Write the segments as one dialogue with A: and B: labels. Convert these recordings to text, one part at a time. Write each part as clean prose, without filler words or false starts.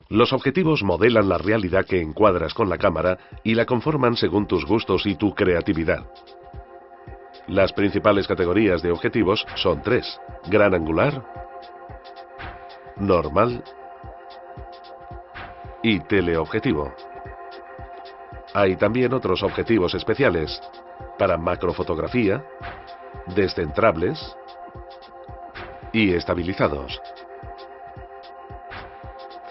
A: Los objetivos modelan la realidad que encuadras con la cámara y la conforman según tus gustos y tu creatividad. Las principales categorías de objetivos son tres: gran angular, normal y teleobjetivo. Hay también otros objetivos especiales para macrofotografía, descentrables y estabilizados.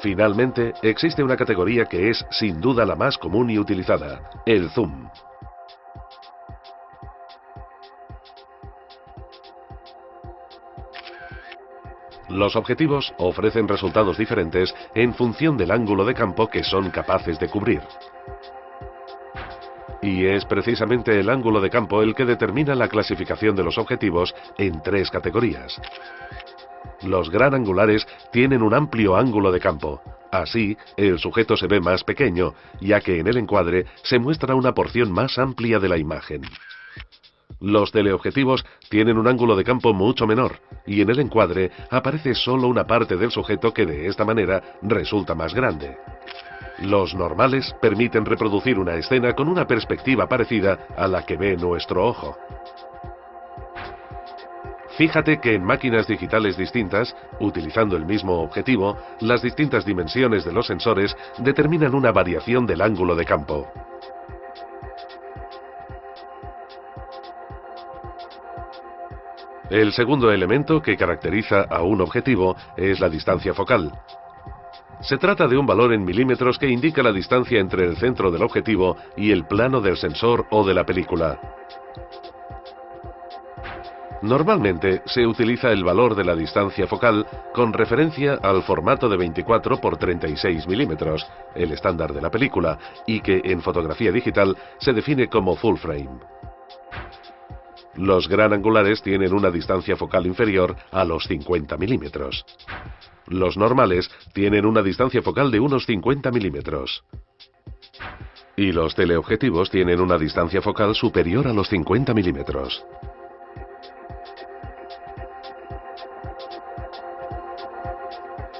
A: Finalmente, existe una categoría que es sin duda la más común y utilizada: el zoom. Los objetivos ofrecen resultados diferentes en función del ángulo de campo que son capaces de cubrir. Y es precisamente el ángulo de campo el que determina la clasificación de los objetivos en tres categorías. Los gran angulares tienen un amplio ángulo de campo. Así, el sujeto se ve más pequeño, ya que en el encuadre se muestra una porción más amplia de la imagen. Los teleobjetivos tienen un ángulo de campo mucho menor, y en el encuadre aparece solo una parte del sujeto que de esta manera resulta más grande. Los normales permiten reproducir una escena con una perspectiva parecida a la que ve nuestro ojo. Fíjate que en máquinas digitales distintas, utilizando el mismo objetivo, las distintas dimensiones de los sensores determinan una variación del ángulo de campo. El segundo elemento que caracteriza a un objetivo es la distancia focal. Se trata de un valor en milímetros que indica la distancia entre el centro del objetivo y el plano del sensor o de la película. Normalmente se utiliza el valor de la distancia focal con referencia al formato de 24 por 36 milímetros, el estándar de la película, y que en fotografía digital se define como full frame. Los gran angulares tienen una distancia focal inferior a los 50 milímetros. Los normales tienen una distancia focal de unos 50 milímetros. Y los teleobjetivos tienen una distancia focal superior a los 50 milímetros.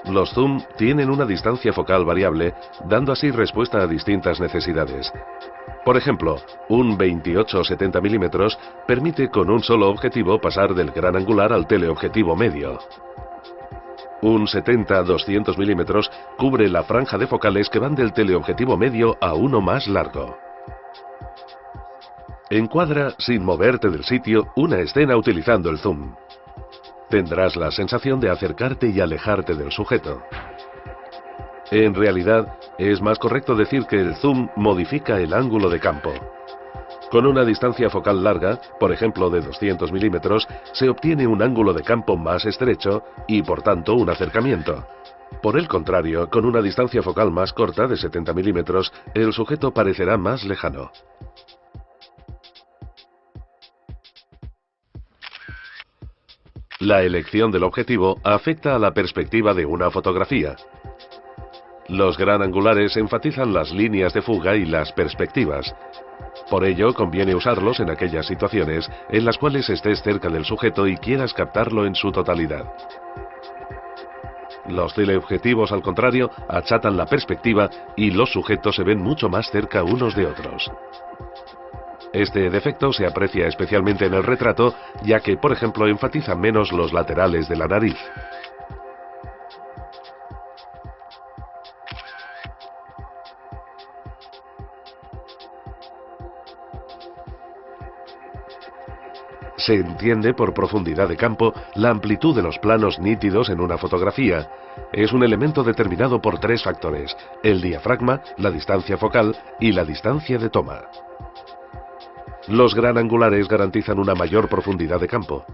A: Los zoom tienen una distancia focal variable, dando así respuesta a distintas necesidades. Por ejemplo, un 28-70 milímetros permite con un solo objetivo pasar del gran angular al teleobjetivo medio. Un 70-200 milímetros cubre la franja de focales que van del teleobjetivo medio a uno más largo. Encuadra sin moverte del sitio una escena utilizando el zoom. Tendrás la sensación de acercarte y alejarte del sujeto. En realidad, es más correcto decir que el zoom modifica el ángulo de campo. Con una distancia focal larga, por ejemplo de 200 milímetros, se obtiene un ángulo de campo más estrecho y por tanto un acercamiento. Por el contrario, con una distancia focal más corta de 70 milímetros, el sujeto parecerá más lejano. La elección del objetivo afecta a la perspectiva de una fotografía. Los gran angulares enfatizan las líneas de fuga y las perspectivas. Por ello, conviene usarlos en aquellas situaciones en las cuales estés cerca del sujeto y quieras captarlo en su totalidad. Los teleobjetivos, al contrario, achatan la perspectiva y los sujetos se ven mucho más cerca unos de otros. Este defecto se aprecia especialmente en el retrato, ya que, por ejemplo, enfatiza menos los laterales de la nariz. Se entiende por profundidad de campo la amplitud de los planos nítidos en una fotografía. Es un elemento determinado por tres factores: el diafragma, la distancia focal y la distancia de toma. Los gran angulares garantizan una mayor profundidad de campo.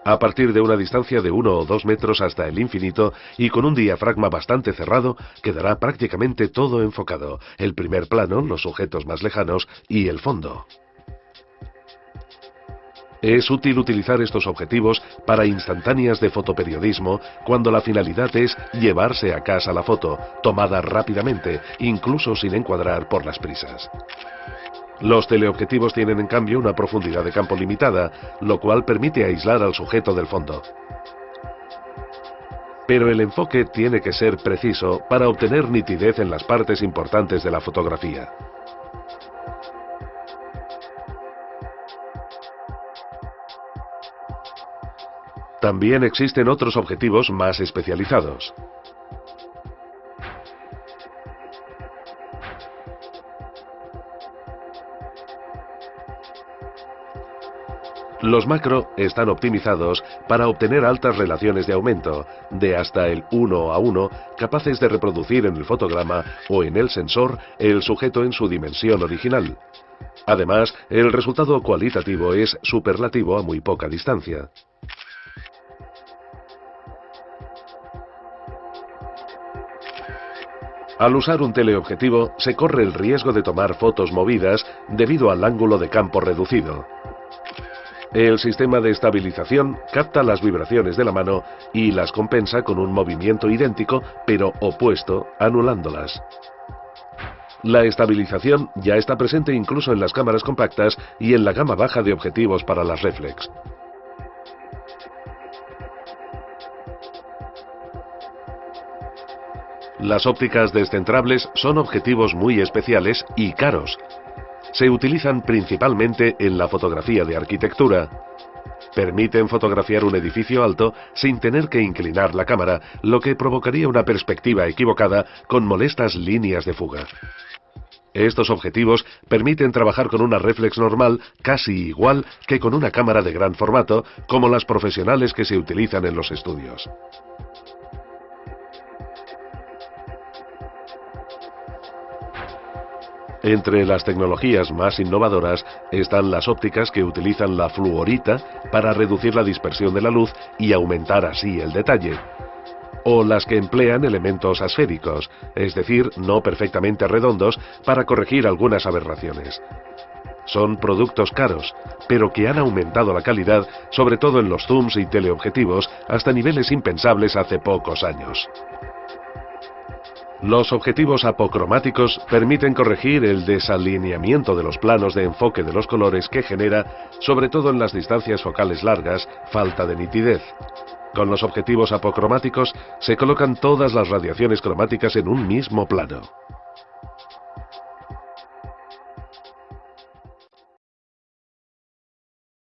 A: A partir de una distancia de 1 o 2 metros hasta el infinito y con un diafragma bastante cerrado, quedará prácticamente todo enfocado: el primer plano, los sujetos más lejanos y el fondo. Es útil utilizar estos objetivos para instantáneas de fotoperiodismo cuando la finalidad es llevarse a casa la foto, tomada rápidamente, incluso sin encuadrar por las prisas. Los teleobjetivos tienen en cambio una profundidad de campo limitada, lo cual permite aislar al sujeto del fondo. Pero el enfoque tiene que ser preciso para obtener nitidez en las partes importantes de la fotografía. También existen otros objetivos más especializados. Los macro están optimizados para obtener altas relaciones de aumento, de hasta el 1:1, capaces de reproducir en el fotograma o en el sensor el sujeto en su dimensión original. Además, el resultado cualitativo es superlativo a muy poca distancia. Al usar un teleobjetivo, se corre el riesgo de tomar fotos movidas debido al ángulo de campo reducido. El sistema de estabilización capta las vibraciones de la mano y las compensa con un movimiento idéntico, pero opuesto, anulándolas. La estabilización ya está presente incluso en las cámaras compactas y en la gama baja de objetivos para las reflex. Las ópticas descentrables son objetivos muy especiales y caros. Se utilizan principalmente en la fotografía de arquitectura. Permiten fotografiar un edificio alto sin tener que inclinar la cámara, lo que provocaría una perspectiva equivocada con molestas líneas de fuga. Estos objetivos permiten trabajar con una reflex normal casi igual que con una cámara de gran formato, como las profesionales que se utilizan en los estudios. Entre las tecnologías más innovadoras están las ópticas que utilizan la fluorita para reducir la dispersión de la luz y aumentar así el detalle, o las que emplean elementos asféricos, es decir, no perfectamente redondos, para corregir algunas aberraciones. Son productos caros, pero que han aumentado la calidad, sobre todo en los zooms y teleobjetivos, hasta niveles impensables hace pocos años. Los objetivos apocromáticos permiten corregir el desalineamiento de los planos de enfoque de los colores que genera, sobre todo en las distancias focales largas, falta de nitidez. Con los objetivos apocromáticos se colocan todas las radiaciones cromáticas en un mismo plano.